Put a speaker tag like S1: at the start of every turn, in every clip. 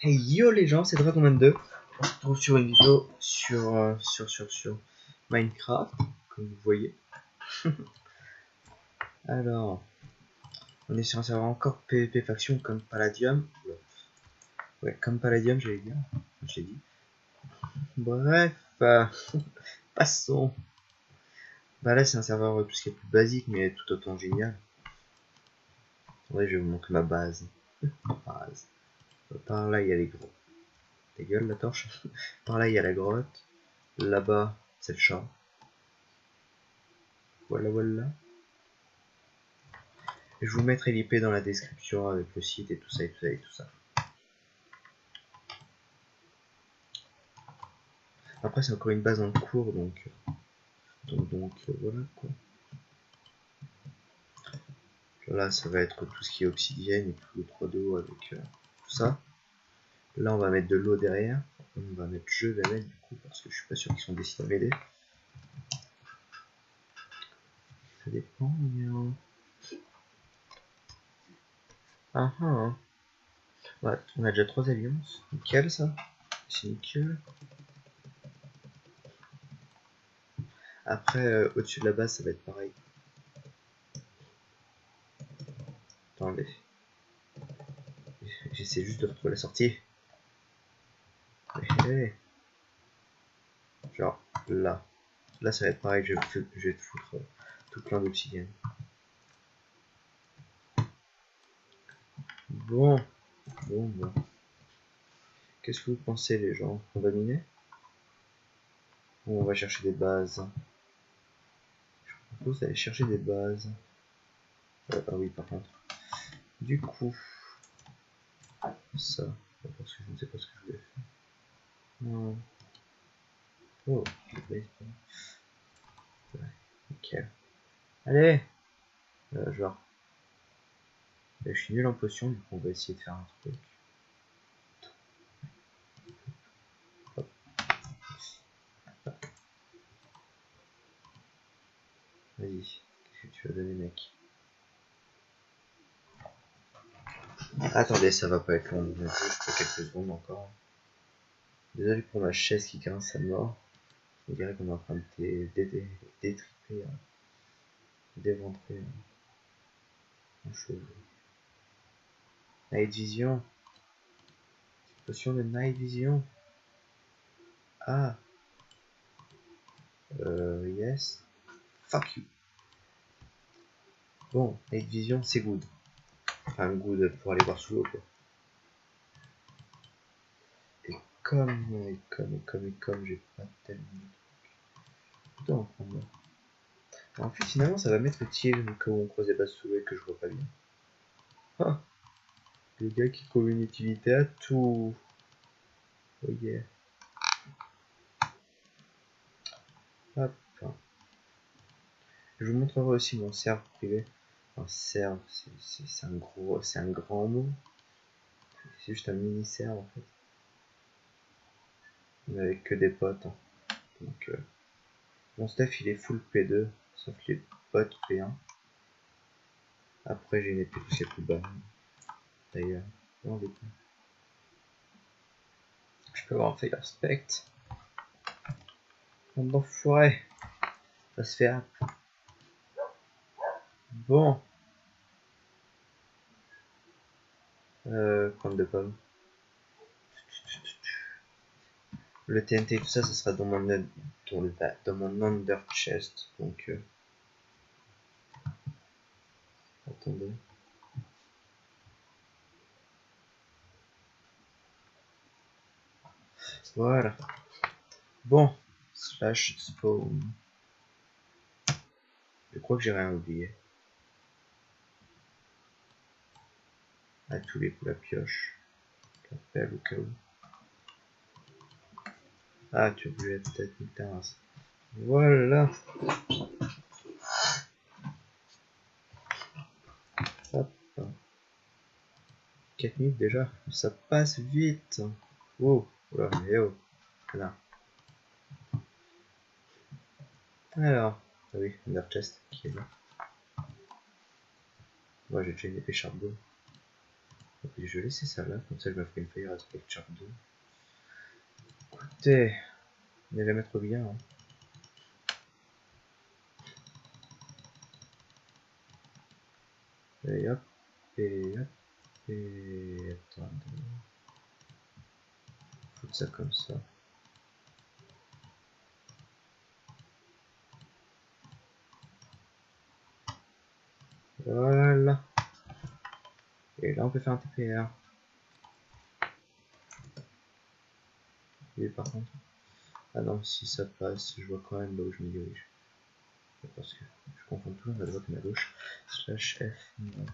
S1: Hey yo les gens, c'est Dragon2. On se retrouve sur une vidéo sur Minecraft, comme vous voyez. Alors, on est sur un serveur encore PvP faction comme Palladium. Ouais, comme Palladium, j'allais dire. Je l'ai dit. Bref, passons. Bah là, c'est un serveur tout ce qui est plus basique, mais tout autant génial. Ouais, je vais vous montrer ma base. Par là, il y a les gros. Ta gueule, la torche. Par là, il y a la grotte. Là-bas, c'est le chat. Voilà. Je vous mettrai l'IP dans la description avec le site et tout ça. Après, c'est encore une base en cours, donc voilà quoi. Là, ça va être tout ce qui est obsidienne et tout le 3D avec tout ça. Là, on va mettre de l'eau derrière. Je vais mettre du coup, parce que je suis pas sûr qu'ils sont décidés à m'aider. Ça dépend, mais... Ouais, on a déjà 3 alliances. Nickel, ça. C'est nickel. Après, au-dessus de la base, ça va être pareil. Attendez. J'essaie juste de retrouver la sortie. Genre là. Là, ça va être pareil, je vais te foutre tout plein d'obsidienne. Bon. Qu'est-ce que vous pensez, les gens? On va miner? Ou on va chercher des bases? Je vous propose d'aller chercher des bases. Ah oui, par contre. Du coup, ça. Parce que je ne sais pas ce que je voulais faire. Non. Oh, ouais, nickel. Allez! Genre. Je suis nul en potion, du coup, on va essayer de faire un truc. Vas-y, qu'est-ce que tu vas donner, mec? Attendez, ça va pas être long, juste pour quelques secondes encore. Désolé pour ma chaise qui grince à mort. On dirait qu'on est en train de détriper, d'éventrer un cheveu. Night Vision. Potion de Night Vision. Ah. Yes. Fuck you. Bon, Night Vision, c'est good. Enfin, good pour aller voir sous l'eau, quoi. Et comme j'ai pas tellement de temps à prendre. En fait, finalement, ça va mettre utile quand on croise des bases sous l'eau que je vois pas bien. Ah. Le gars qui trouve une utilité à tout. Oh yeah. Hop. Je vous montrerai aussi mon serve privé. Un serve, c'est un grand mot. C'est juste un mini serve en fait. Mais avec que des potes. Hein. Donc mon stuff il est full P2, sauf les potes P1. Après j'ai une épée poussée plus bas. D'ailleurs. Je peux avoir un Fire Spect. Un enfoiré. Ça se fait. Bon. Prendre de pommes. Le TNT tout ça, ça sera dans mon under chest. Donc attendez. Voilà. Bon. Slash spawn. Je crois que j'ai rien oublié. À tous les coups la pioche. La pelle au cas où. Ah, tu as voulu être peut-être une terrasse. Voilà. Hop. 4 minutes déjà. Ça passe vite. Oh. Oula, mais oh. Là. Alors. Ah oui, Under Chest qui est là. Moi j'ai déjà une épée charbon. Je vais laisser ça là, comme ça je me ferai une Fire Architecture 2. Écoutez, on n'est jamais trop bien. Hein. Et hop, et hop, et attendez. Foutre ça comme ça. Voilà. Et là on peut faire un TPR. Et par contre. Ah non, si ça passe, je vois quand même là où je me dirige. Parce que je confonds toujours ma droite et ma gauche. Slash F. Non.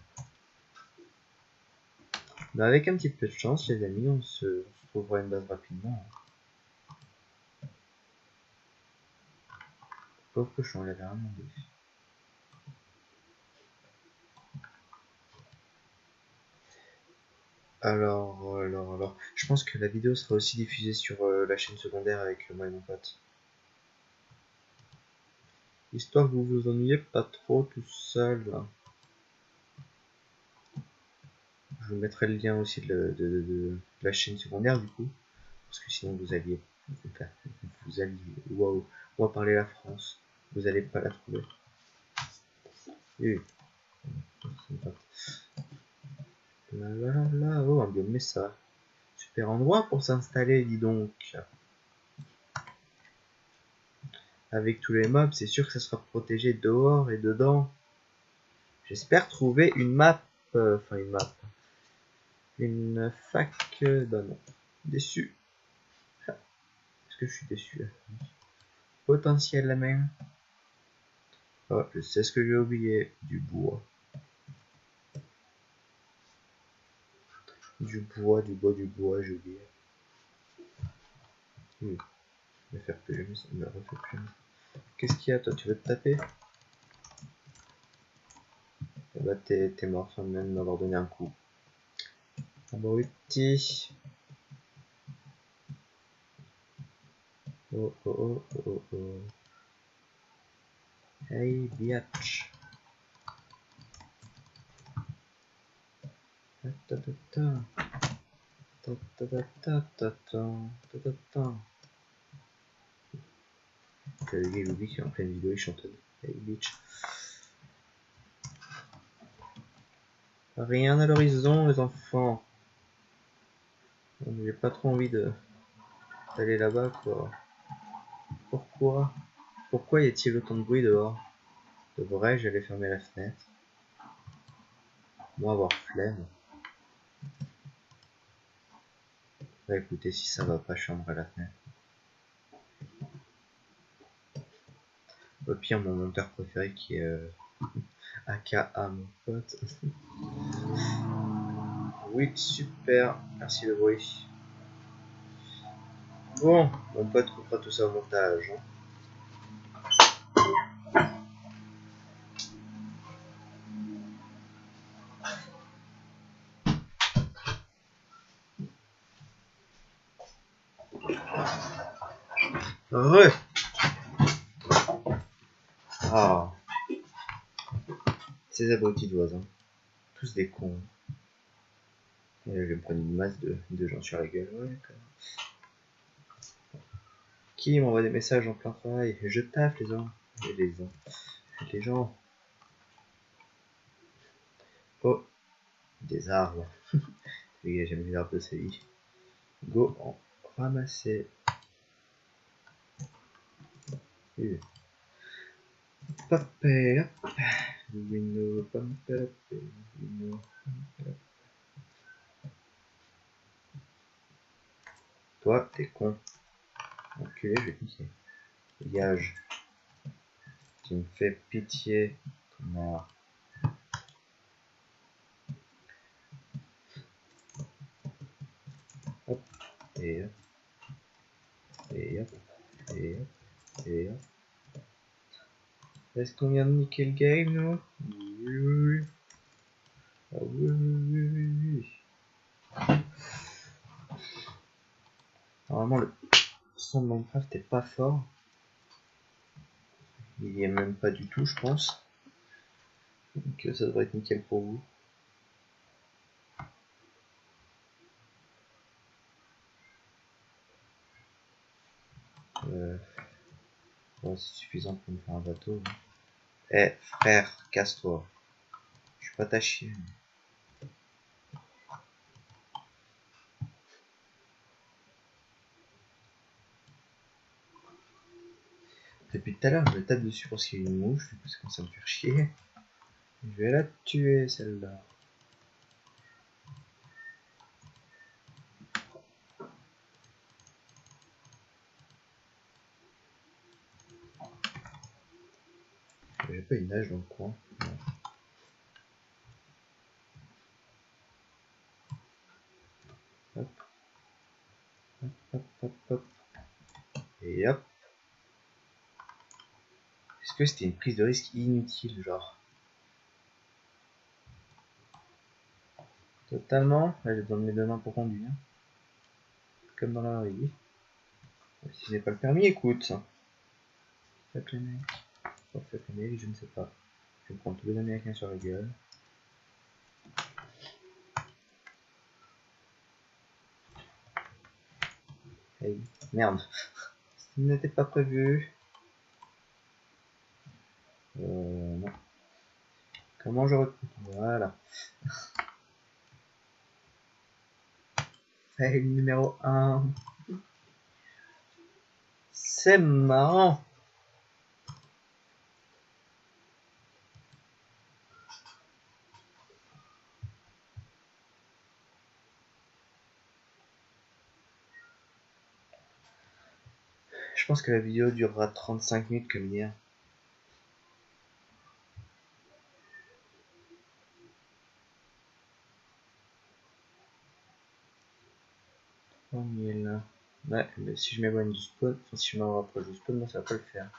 S1: Mais avec un petit peu de chance, les amis, on se trouvera une base rapidement. Pauvre cochon, il avait rien demandé. Alors, je pense que la vidéo sera aussi diffusée sur la chaîne secondaire avec moi et mon pote. Histoire que vous vous ennuyez pas trop tout seul. Là. Je vous mettrai le lien aussi de la chaîne secondaire du coup. Parce que sinon vous alliez... Waouh, on va parler la France. Vous allez pas la trouver. Oui. Là, oh, un biome ça. Super endroit pour s'installer, dis donc. Avec tous les mobs, c'est sûr que ça sera protégé dehors et dedans. J'espère trouver une map. Enfin, une map. Une fac. Bah non. Déçu. Est-ce que je suis déçu? Potentiel la même. Oh, je sais ce que j'ai oublié. Du bois. Du bois, j'ai oublié. Me faire plus, ça me refait plus. Qu'est-ce qu'il y a, toi? Tu veux te taper? Eh bah, t'es mort sans même m'avoir donné un coup. Abruti. Oh, oh, oh, oh, oh. Hey, biatch. Ta ta ta ta ta ta ta ta ta ta ta. T'as vu Louis qui est en pleine vidéo, il chante. Hey, bitch. Rien à l'horizon, les enfants. J'ai pas trop envie d'aller là-bas, quoi. Pourquoi? Pourquoi y a-t-il autant de bruit dehors? Devrais-je aller fermer la fenêtre? Moi avoir flemme. Bah écoutez, si ça va pas, je fermerai la fenêtre. Au pire, mon monteur préféré qui est AKA mon pote. Oui, super, merci le bruit. Bon, mon pote coupera tout ça au montage. Hein. Re. Ah. Ces abrutis de voisins. Tous des cons. Et je vais me prendre une masse de gens sur la gueule. Ouais, d'accord. Qui m'envoie des messages en plein travail? Je taffe les gens. Les gens. Oh. Des arbres. J'aime les arbres de sa vie. Go en ramasser. Papé. Toi, t'es con. Enculé, je vais te niquer. Dégage. Tu me fais pitié, connard. Hop. Et hop. Et hop. Et hop. Et hop. Est-ce qu'on vient de niquer le game, nous? Oui, oui, oui. Ah oui, oui, oui, oui, oui. Normalement, le son de Minecraft est pas fort. Il y est même pas du tout, je pense. Donc ça devrait être nickel pour vous. Ouais, c'est suffisant pour me faire un bateau. Eh, frère, casse-toi. Je suis pas ta chienne. Depuis tout à l'heure, je me tape dessus parce qu'il y a une mouche, du coup ça commence à me faire chier. Je vais la tuer celle-là. J'ai pas une nage dans le coin. Non. Hop. Hop, hop, hop, hop. Et hop. Est-ce que c'était une prise de risque inutile, genre? Totalement. Là, j'ai besoin de mes deux mains pour conduire. Comme dans la vie. Si j'ai pas le permis, écoute. Fuck les mecs. Oh, fuck les mecs, je ne sais pas. Je vais prendre tous les Américains sur la gueule. Hey, merde. Ce n'était pas prévu. Non. Comment je recrute? Voilà. Fail numéro 1. C'est marrant. Je pense que la vidéo durera 35 minutes comme hier. Oh, mille. Ouais, mais si je m'éloigne du spawn, enfin si je me rapproche du spawn, moi ça va pas le faire.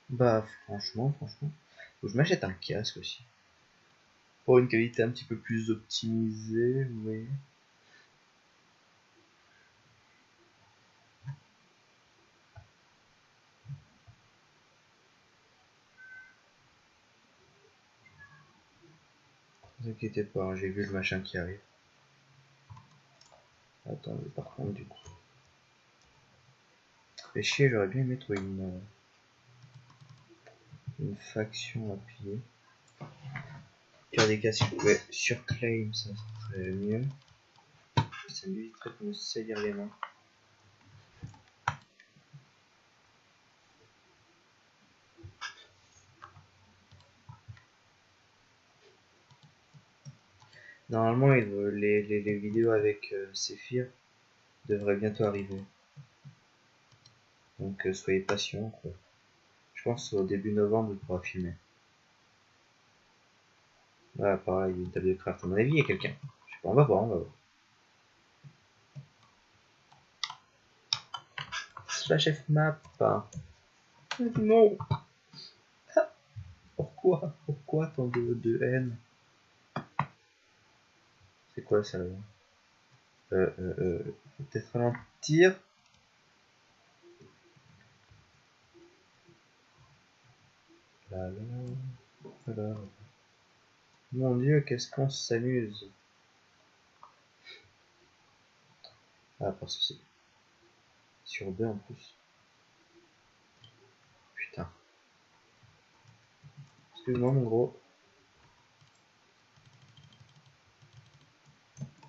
S1: Bah franchement, faut que je m'achète un casque aussi. Pour une qualité un petit peu plus optimisée, oui. Ne vous inquiétez pas, hein, j'ai vu le machin qui arrive. Attendez, par contre, du coup. Fait chier, j'aurais bien aimé trouver une faction à piller. Pire des cas, si je pouvais surclaim, ça serait mieux. Ça m'éviterait de me salir les mains. Normalement, les vidéos avec Sephir devraient bientôt arriver. Donc soyez patients, quoi. Je pense au début novembre, il pourra filmer. Voilà, pareil, une table de craft. À mon avis, il y a quelqu'un. Je sais pas, on va voir, on va voir. Slash F map. Non. Pourquoi tant de haine? C'est quoi ça là? Peut-être ralentir. Là, là, voilà. Mon dieu, qu'est-ce qu'on s'amuse. Ah, parce que c'est sur deux en plus. Putain. Excuse-moi, mon gros.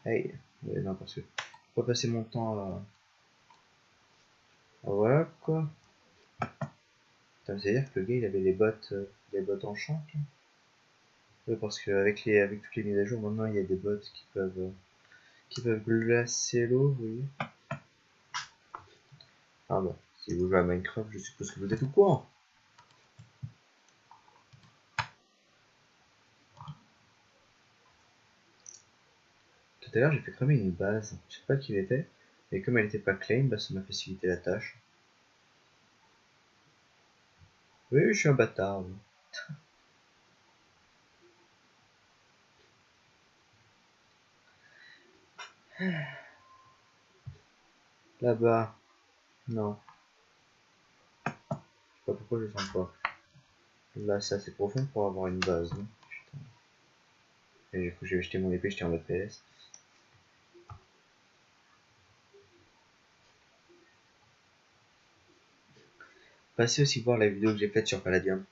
S1: Hey. Ouais, non, parce que je vais pas passer mon temps à. Ah, voilà quoi. C'est-à-dire que le gars il avait les bottes en champ. Ouais, parce qu'avec avec toutes les mises à jour, maintenant il y a des bots qui peuvent glacer l'eau, vous voyez. Ah bah, si vous jouez à Minecraft, je suppose que vous êtes au courant. Tout à l'heure, j'ai fait cramer une base, je sais pas qui elle était, et comme elle était pas claim, bah ça m'a facilité la tâche. Oui, je suis un bâtard. Oui. Là-bas, non. Je sais pas pourquoi je sens pas. Là, c'est assez profond pour avoir une base. Non putain. Et du coup, j'ai acheté mon épée, j'étais en mode PS. Passez aussi voir la vidéo que j'ai faite sur Palladium.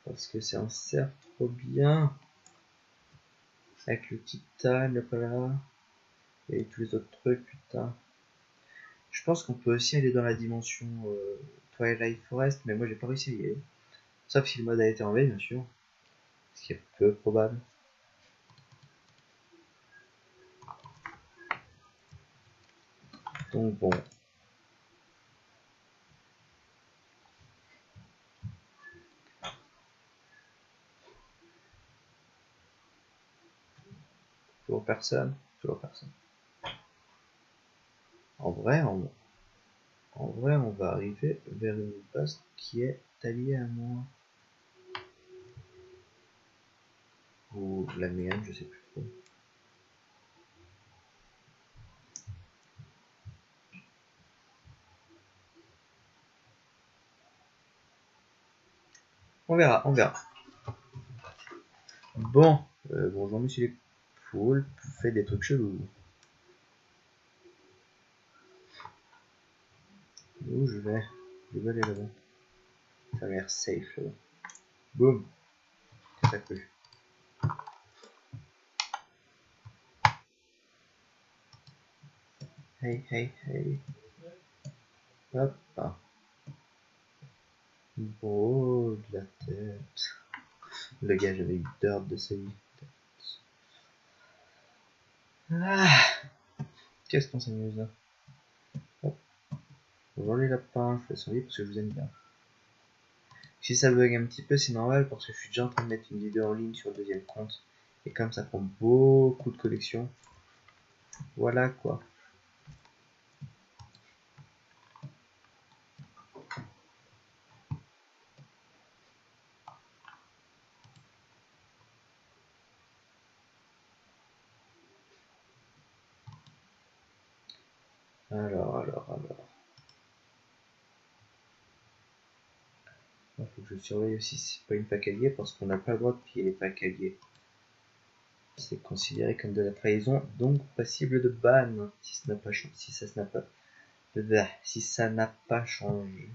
S1: Parce que c'est un cerf trop bien. Avec le titane, le pala. Et tous les autres trucs, putain. Je pense qu'on peut aussi aller dans la dimension Twilight Forest, mais moi j'ai pas réussi à y aller. Sauf si le mode a été enlevé, bien sûr. Ce qui est peu probable. Donc bon. Toujours personne. Toujours personne. En vrai, on va arriver vers une base qui est alliée à moi. Ou la mienne, je sais plus trop. On verra, on verra. Bon, bonjour monsieur les poules, vous faites des trucs chelous. Où je vais aller là-bas. Ça a l'air safe là-bas. Boum. Ça cru. Hey, hey, hey. Hop. Ah. Oh, de la tête. Le gars, j'avais eu peur de sa vie. Ah. Qu'est-ce qu'on s'amuse là? Hop. Bonjour les lapins, je fais son lit parce que je vous aime bien. Si ça bug un petit peu, c'est normal parce que je suis déjà en train de mettre une vidéo en ligne sur le deuxième compte. Et comme ça prend beaucoup de connexion, voilà quoi. Alors. Il faut que je surveille aussi si c'est pas une fac alliée parce qu'on n'a pas le droit de piller les facs alliés. C'est considéré comme de la trahison, donc passible de ban si ça n'a pas changé. Si ça n'a pas changé.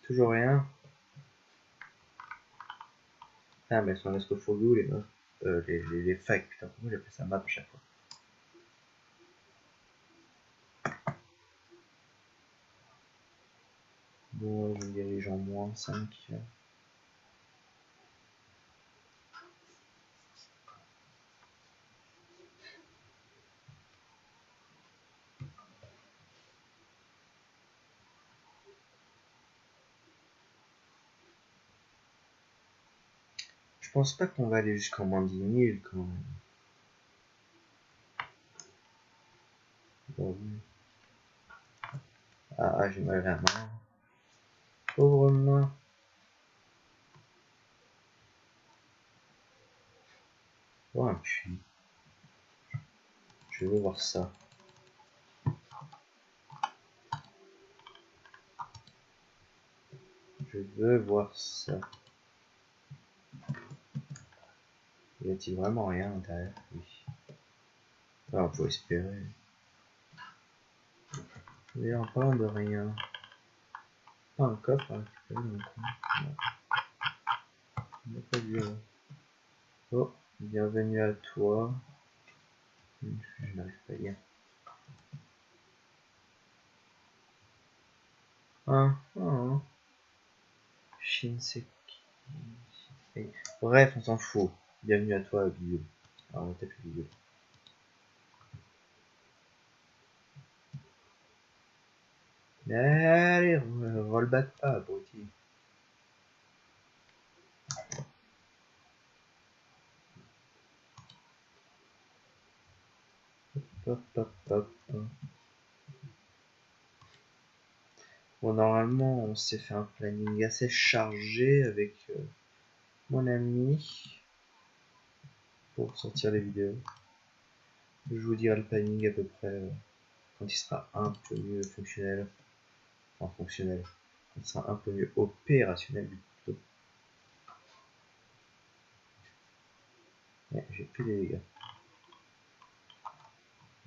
S1: Toujours rien. Ah mais elles sont restent for you les meufs. Les facs, putain, pourquoi j'ai fait ça map à chaque fois. Bon, je me dirige en moins 5. Je pense pas qu'on va aller jusqu'en moins 10 000 quand même. Bon. Ah, j'ai mal à la main. Pauvre main. Oh, un puits. Je veux voir ça. Je veux voir ça. Y a-t-il vraiment rien à l'intérieur? Oui. Alors, faut espérer. Mais en parlant de rien. Pas un coffre à récupérer dans le coin. Non. On n'a pas vu. Oh, bienvenue à toi. Je n'arrive pas à lire. Shinseki. Bref, on s'en fout. Bienvenue à toi, Bill. Alors, on va taper Bill. Allez, rollback pas, abruti. Hop. Bon, normalement, on s'est fait un planning assez chargé avec mon ami pour sortir les vidéos. Je vous dirai le planning à peu près quand il sera un peu mieux fonctionnel. Enfin, fonctionnel. On sera un peu mieux opérationnel du couteau. Ouais, j'ai plus les dégâts.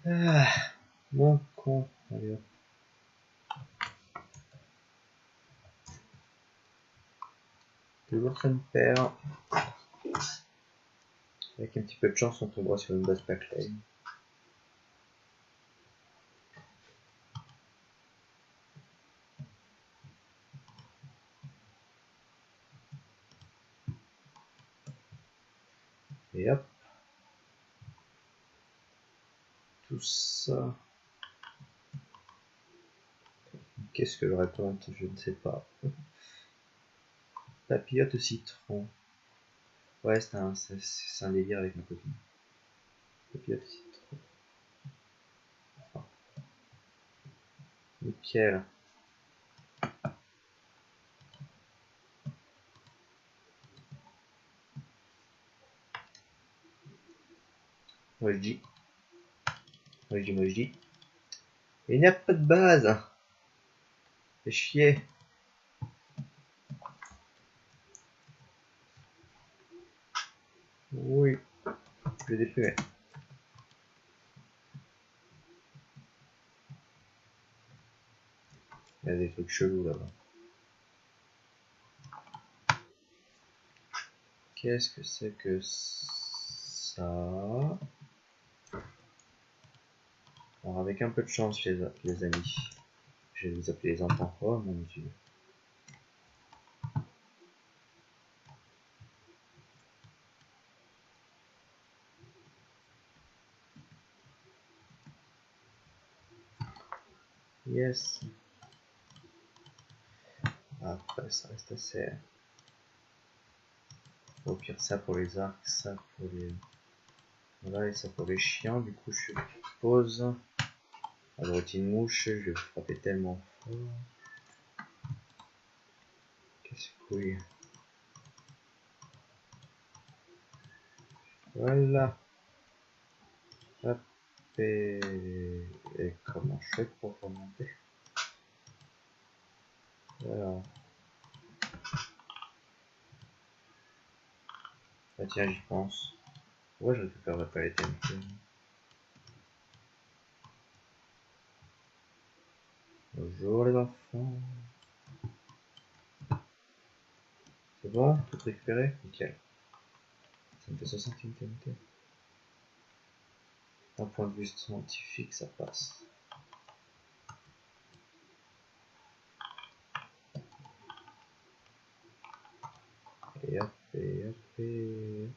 S1: Ah, mon con. Allez hop. Toujours ça me perd. Avec un petit peu de chance, on tombera sur une base backline. Et hop. Tout ça. Qu'est-ce que je raconte? Je ne sais pas. Papillote citron. Ouais, c'est un délire avec ma copine. Papillote citron. Enfin, nickel. Moi je dis. Moi je dis. Il n'y a pas de base. Fais chier. Oui. Je vais déprimer. Il y a des trucs chelous là-bas. Qu'est-ce que c'est que ça? Alors avec un peu de chance les amis, je vais vous appeler les enfants. Oh mon dieu. Yes. Après ça reste assez. Au pire ça pour les arcs, ça pour les. Voilà et ça pour les chiens. Du coup je pose. Abruti mouche, je vais frapper tellement fort. Qu'est-ce que oui. Voilà. Hop et comment je fais pour remonter? Voilà. Ah tiens j'y pense. Ouais je récupérerai pas les TNT. Bonjour les enfants. C'est bon? Tout récupéré? Nickel. Ça me fait 61 TNT. D'un point de vue scientifique, ça passe. Et hop, et hop, et...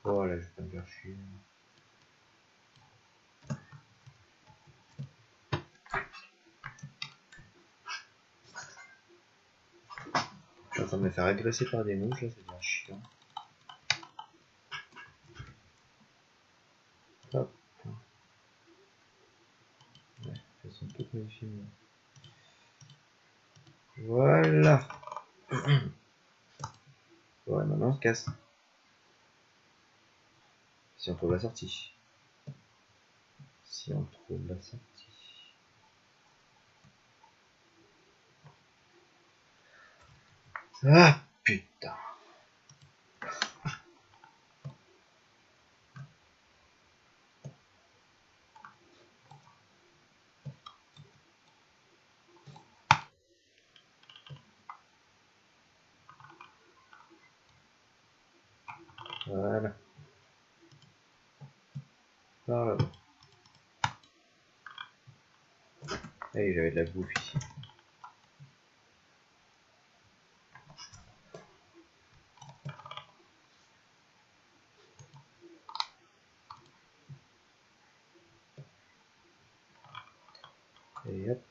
S1: Voilà, je vais pas me faire chier. Je suis en train de me faire agresser par des mouches, là, c'est bien chiant. Hop. Ouais, elles sont toutes modifiées. Voilà. Ouais, maintenant on se casse. Si on trouve la sortie. Si on trouve la sortie. Ah putain. Voilà. Par là-bas. Allez, j'avais de la bouffe ici. Et hop.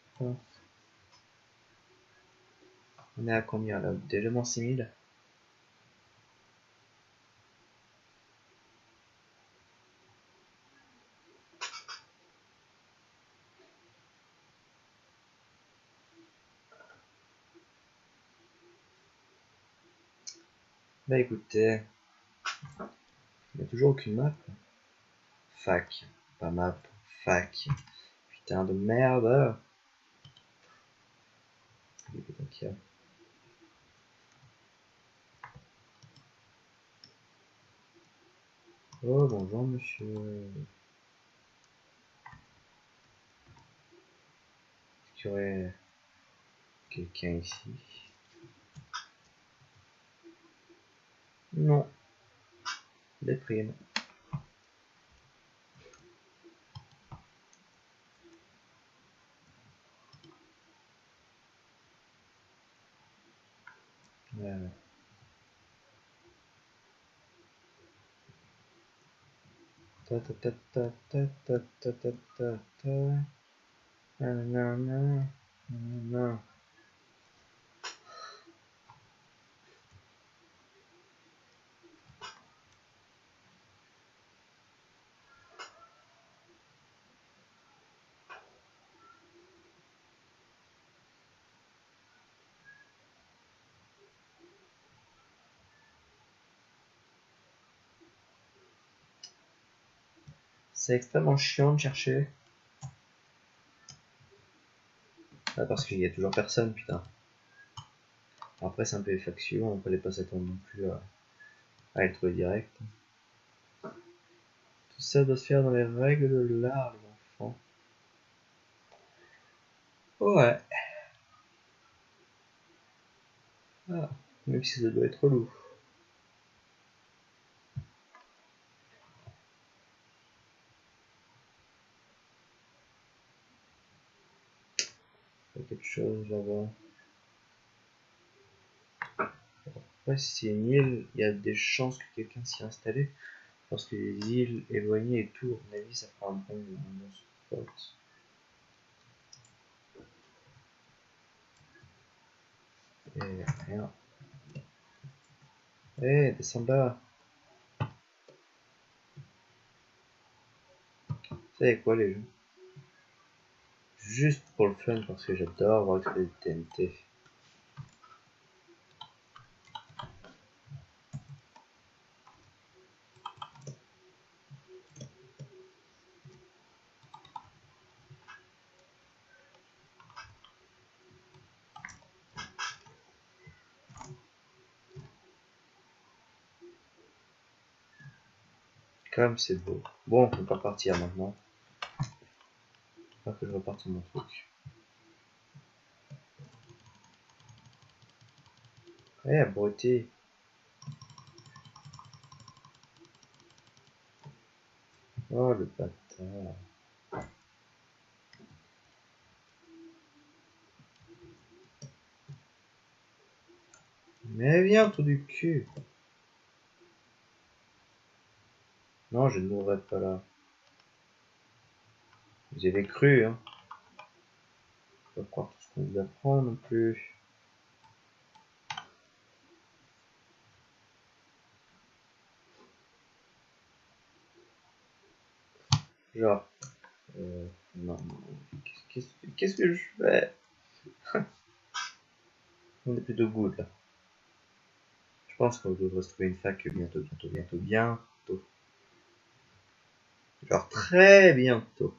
S1: On est à combien là? Déjà moins 6000. Bah écoutez, il n'y a toujours aucune map. Fac, pas map, Fuck. Putain de merde. Oh bonjour monsieur. Est-ce qu'il y aurait quelqu'un ici? Non. Des primes. Voilà. Ta ta ta ta ta ta ta ta ta ta. Nanana. Nanana. C'est extrêmement chiant de chercher. Ah, parce qu'il y a toujours personne, putain. Après, c'est un peu factieux, on fallait pas s'attendre non plus à être direct. Tout ça doit se faire dans les règles de l'art, les enfants. Ouais. Ah, même si ça doit être lourd. Il y a quelque chose là-bas. Ouais, si c'est une île, il y a des chances que quelqu'un s'y est installé. Parce que les îles éloignées et tout, à mon avis, ça fera un bon spot. Et rien. Eh, descends là. Vous savez quoi, les jeux? Juste pour le fun, parce que j'adore voir exploser des TNT. Comme c'est beau. Bon, on peut pas partir maintenant. Pas que je reparte sur mon truc. Eh, abruti. Oh, le bâtard. Mais viens, tout du cul. Non, je ne mourrai pas là. Vous avez cru, hein. Faut pas croire tout ce qu'on vous apprend non plus. Genre, non. Qu'est-ce que je fais? On est plutôt good là. Je pense qu'on devrait se trouver une fac bientôt. Genre très bientôt.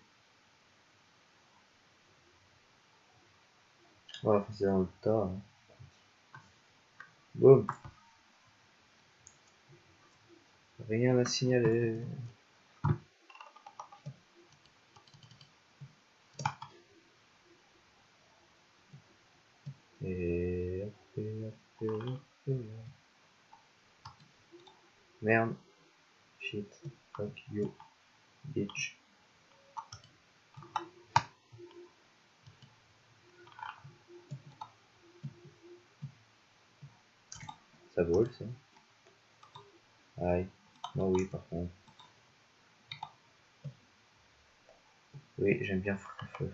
S1: On va foncer dans le tas. Hein. Boum. Rien à signaler. Et merde. Shit. Fuck you. Bitch. Ça vole ça. Aïe. Non oui par contre. Oui, j'aime bien foutre le feu.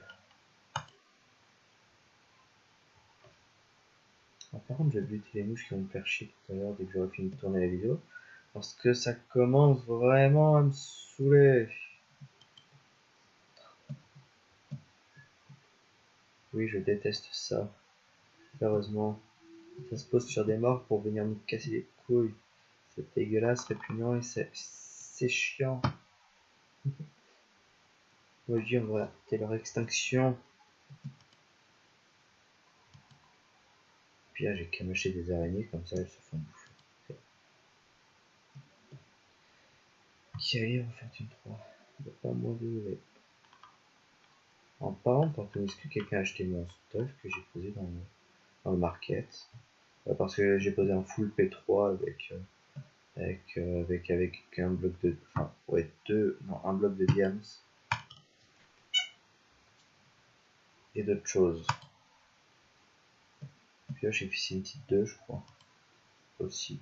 S1: Alors, par contre, j'ai buté les mouches qui vont me faire chier tout à l'heure dès que j'aurai fini de tourner la vidéo. Parce que ça commence vraiment à me saouler. Oui, je déteste ça. Heureusement, ça se pose sur des morts pour venir me casser les couilles. C'est dégueulasse, répugnant et c'est chiant. Moi je dis on va arrêter leur extinction. Puis là j'ai qu'à mâcher des araignées, comme ça elles se font bouffer. Qui allait en faire une 3. Il n'y a pas moins de. En parlant de est-ce que quelqu'un a acheté mon stuff que j'ai posé dans le market? Parce que j'ai posé un full P3 avec un bloc de. Enfin, ouais, un bloc de diams. Et d'autres choses. Puis là j'ai fait une petite 2 je crois. Aussi.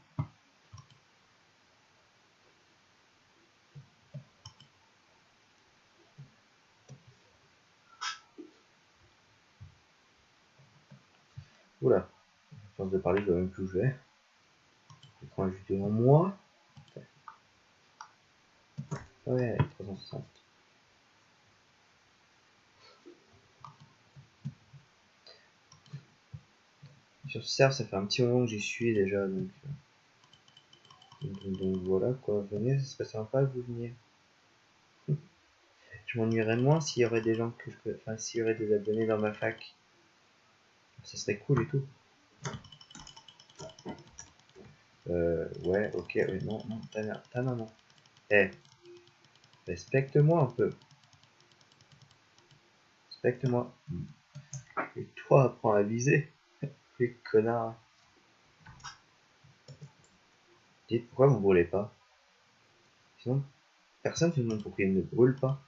S1: Oula. À force de parler, je vois même plus où je vais. Je prends ajouter en moi. Ouais, 360. Sur Serve, ça fait un petit moment que j'y suis déjà, donc voilà quoi. Venez, ça serait sympa que vous veniez. Je m'ennuierais moins s'il y aurait des gens que je peux. Enfin, s'il y aurait des abonnés dans ma fac. Ça serait cool et tout. Ouais, ok, ouais, non, ta maman. Eh, respecte-moi un peu. Respecte-moi. Et toi, apprends à viser. Les connards. Dites pourquoi vous brûlez pas? Sinon, personne ne me demande pourquoi il ne brûle pas.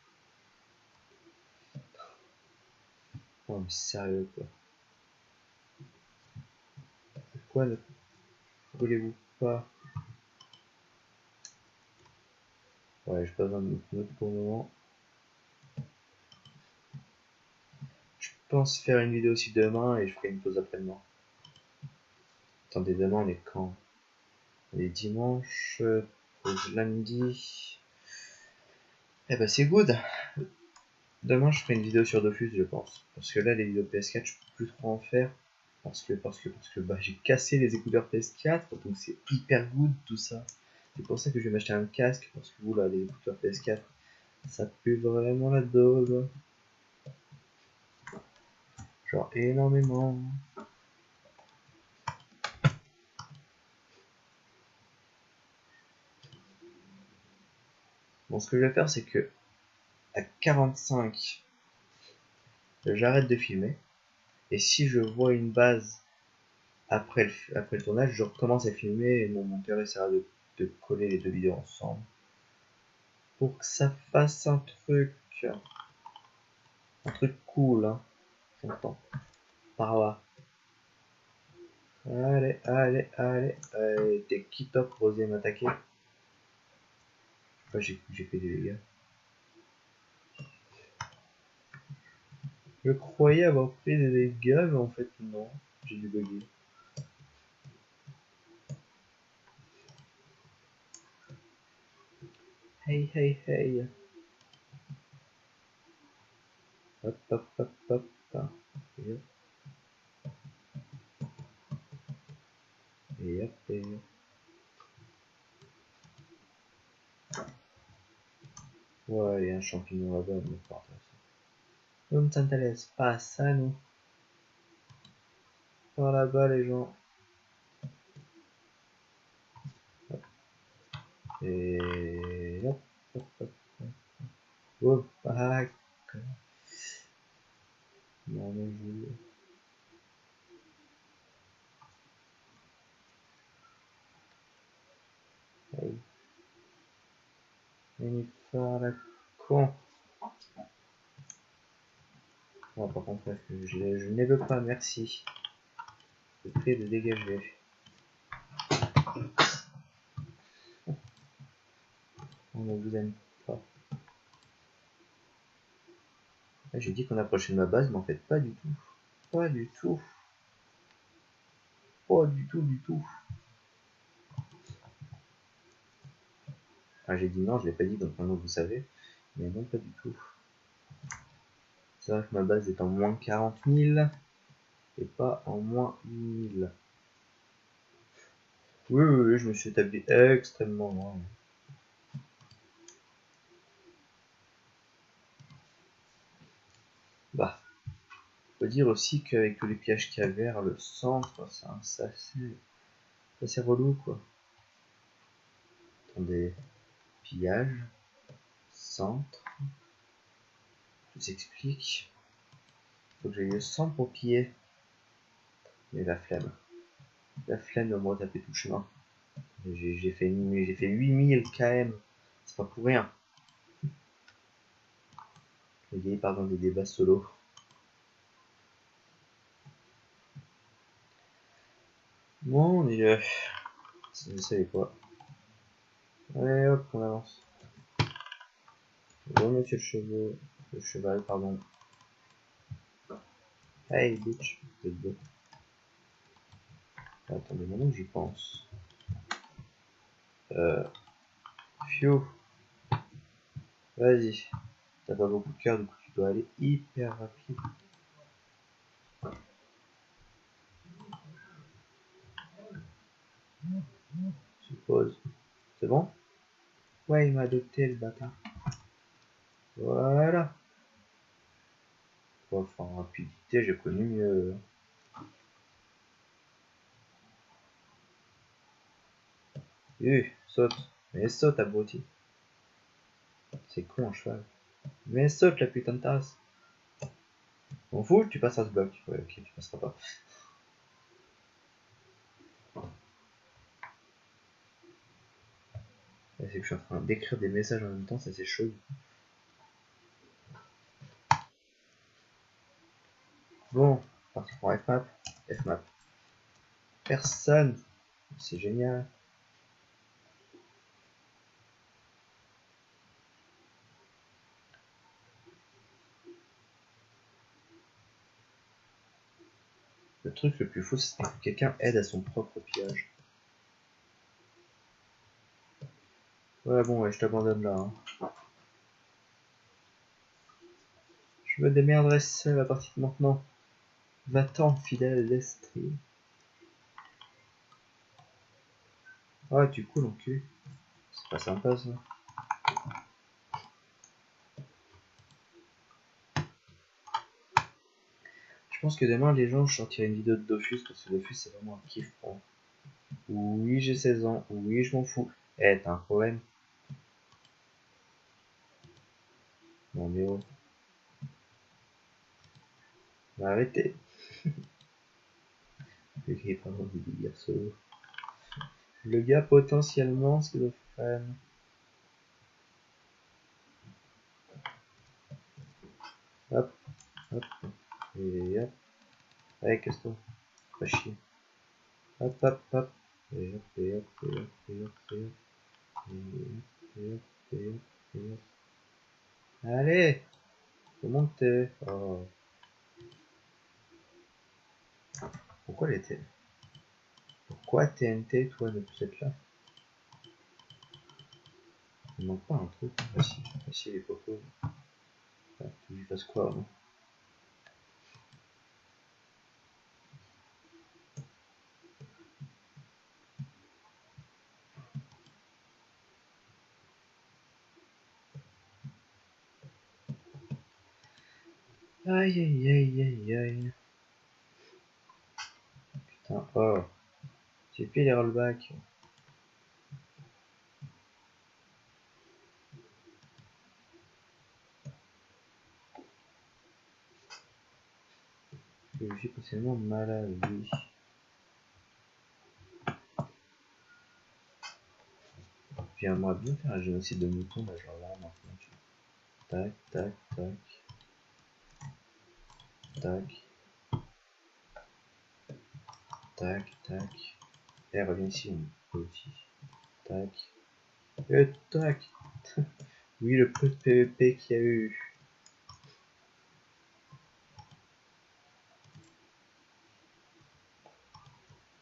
S1: Oh, mais sérieux quoi. Pourquoi ne brûlez-vous pas? Ouais, je passe un autre pour le moment. Je pense faire une vidéo aussi demain et je ferai une pause après-demain. Attendez, demain on est quand? On est dimanche, pause lundi. Eh ben c'est good. Demain je ferai une vidéo sur Dofus je pense. Parce que là les vidéos PS4 je peux plus trop en faire. Parce que bah, j'ai cassé les écouteurs PS4, donc c'est hyper good tout ça. C'est pour ça que je vais m'acheter un casque, parce que vous là les écouteurs PS4, ça pue vraiment la dose. Genre énormément. Bon ce que je vais faire c'est que à 45 j'arrête de filmer. Et si je vois une base après le tournage, je recommence à filmer et mon monteur essaiera de coller les deux vidéos ensemble. Pour que ça fasse un truc cool, hein. J'entends. Par là. Allez, allez, allez. T'es qui top pour oser m'attaquer? Enfin, j'ai fait des dégâts. Je croyais avoir pris des dégâts, mais en fait non. J'ai dû bugger. Hey, hey, hey. Hop, hop, hop, hop. Et hop. Et hop, et hop. Ouais, il y a un champignon là-bas, mais pas intéressant. Nous ne s'intéresse pas à ça, nous. Par là-bas, les gens. Hop. Et hop, hop, hop, hop. Oh, ah, non, mais je... Hey. Nénuphar, la con. Bon, par contre, je ne veux pas, merci. Je prie de dégager. On ne vous aime pas. J'ai dit qu'on approchait de ma base, mais en fait, pas du tout. Pas du tout. Pas du tout, du tout. Ah, j'ai dit non, je l'ai pas dit, donc maintenant vous savez. Mais non, pas du tout. C'est vrai que ma base est en moins 40 000 et pas en moins 1000. Oui, oui, oui, je me suis établi extrêmement loin. Bah, faut dire aussi qu'avec tous les pillages qu'il y a vers le centre, c'est assez relou quoi. Attendez, pillage, centre, je vous explique. Faut que j'aille le centre pour piller. Mais la flemme de me retaper tout le chemin. J'ai fait 8000 km, c'est pas pour rien. Le gars il part dans des débats solo. Bon, vous savez quoi. Allez hop, on avance. Bon, monsieur le cheval, pardon. Hey bitch, vous êtes beau. Attendez, maintenant que j'y pense. Fio, vas-y. T'as pas beaucoup de cœur, du coup tu dois aller hyper rapide. Suppose. C'est bon? Ouais, il m'a adopté le bâtard. Voilà. Bon, enfin, en rapidité, j'ai connu mieux. Saute. Mais saute, abruti. C'est con, un cheval. Mais saute, la putain de tasse. M'en fous, tu passes à ce bloc. Ouais, ok, tu passeras pas. C'est que je suis en train d'écrire des messages en même temps, ça c'est chaud. Bon, parti pour FMAP. FMAP. Personne. C'est génial. Le truc le plus fou, c'est que quelqu'un aide à son propre pillage. Ouais, bon, ouais, je t'abandonne là. Hein. Je me démerderai seul à partir de maintenant. Va-t'en, fidèle l'estrie. Ah, tu coules en cul. C'est pas sympa ça. Je pense que demain, les gens, je sortirai une vidéo de Dofus parce que Dofus, c'est vraiment un kiff pour moi. Oui, j'ai 16 ans. Oui, je m'en fous. Eh, t'as un problème? Non, mais oh. Bah, arrêtez. Le gars potentiellement schizophrène. Hop, hop, et hop. Allez, casse-toi. Pas chier. Hop, hop, hop. Et hop, et hop, et hop, et hop, et hop. Et hop, et hop, et hop. Allez, faut monter. Oh. Pourquoi les TNT? Pourquoi TNT, toi, ne plus être là? Il manque pas un truc. Ah si, les popos. Ah, faut que j'y fasse quoi, non? Aïe aïe aïe aïe aïe. Putain, oh. J'ai fait les rollbacks. Je suis potentiellement malade, oui. J'aimerais bien faire un génocide de moutons, bah genre là maintenant. Tu vois. Tac, tac, tac. Tac. Tac, tac. Et reviens ici, on peut aussi. Tac. Et tac. Oui, le peu de PVP qu'il y a eu.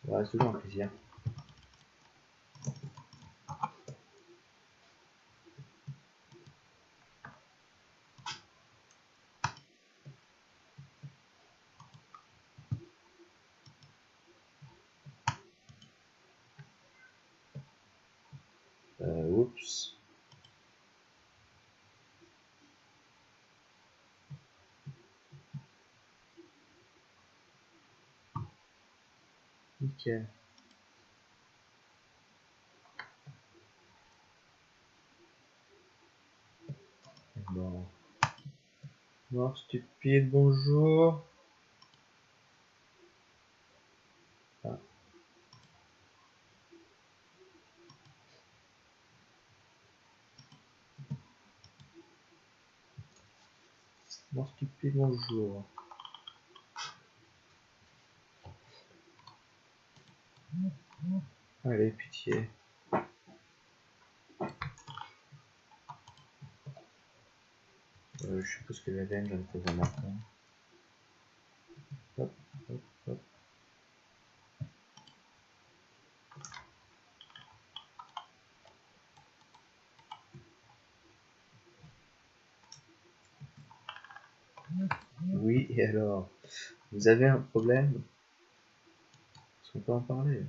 S1: Ouais, c'est toujours un plaisir. Oups. Nickel. Bon. Mort stupide, bonjour. Ah. Mort stupide, bonjour. Allez, pitié. Je suppose que la laine, j'en ai besoin maintenant. Hop, hop, hop. Oui, et alors? Vous avez un problème? Est-ce qu'on peut en parler?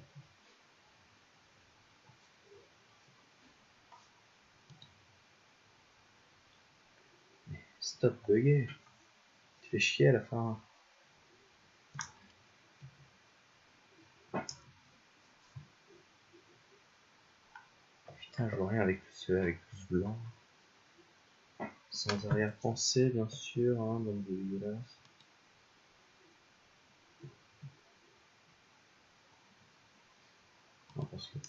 S1: Stop bugger. Tu fais chier à la fin. Putain, je vois rien avec ce blanc. Sans arrière-pensée, bien sûr, hein, donc dégueulasse. Non, parce que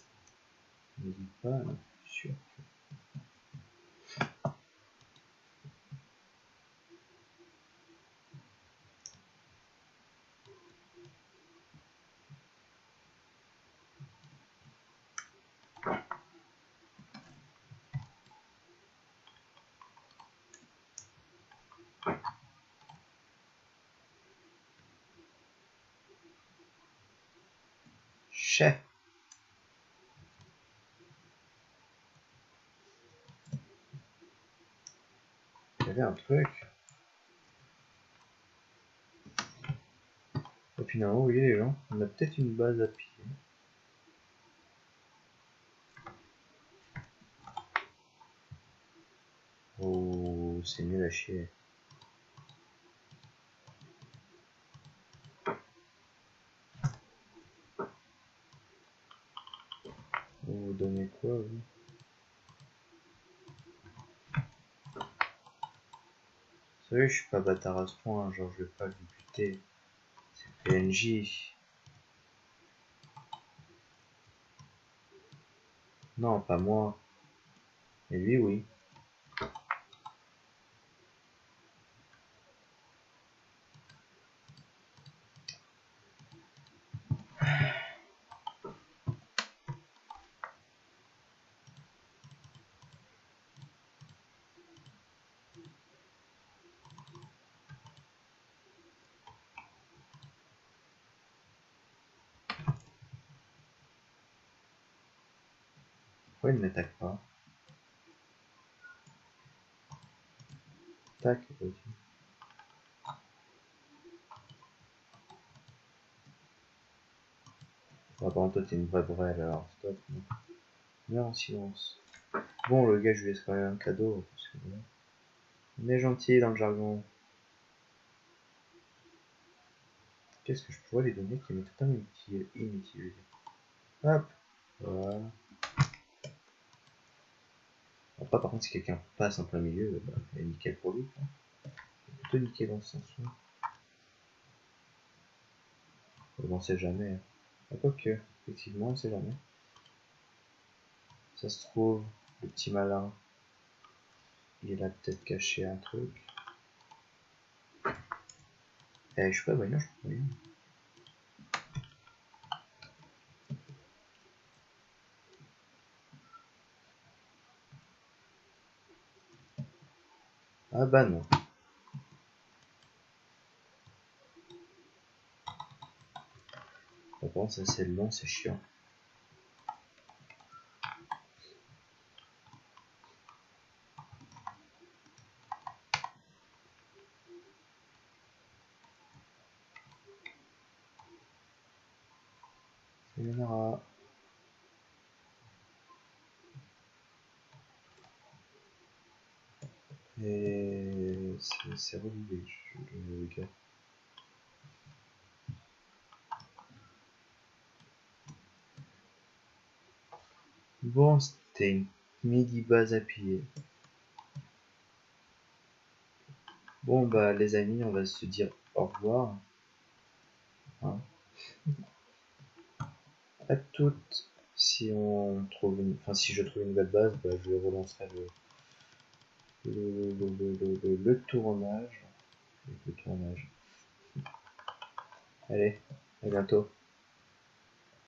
S1: je ne dis pas, là, je suis sûr. Chef. Il y avait un truc. Et finalement, oui, les gens, on a peut-être une base à pied. Oh, c'est nul à chier. Vous donnez quoi, vous? Vous savez, je suis pas bâtard à ce point, genre je vais pas le buter. C'est PNJ. Non, pas moi. Et lui, oui. Pourquoi il ne m'attaque pas? Tac, ok. Ah, par contre, toi, t'es une vraie brêle, alors stop. Meurs en silence. Bon, le gars, je lui laisse quand même un cadeau. Parce que, voilà. On est gentil dans le jargon. Qu'est-ce que je pourrais lui donner qui m'est totalement inutile? Hop. Voilà. Après, par contre, si quelqu'un passe en plein milieu, bah, c'est nickel pour lui. Plutôt nickel dans ce sens-là. On sait jamais. Hein. Ah, quoique, effectivement, on sait jamais. Ça se trouve, le petit malin, il a peut-être caché un truc. Eh, je suis pas voyant, je suis pas voyant. Ah bah non. Par contre, ça c'est long, c'est chiant. Sayonara. Et c'est relou le gars. Bon, c'était une midi base à piller. Bon bah les amis, on va se dire au revoir. Hein. À toutes. Si on trouve une, enfin si je trouve une nouvelle base, bah, je relancerai le tournage. Le tournage. Allez, à bientôt.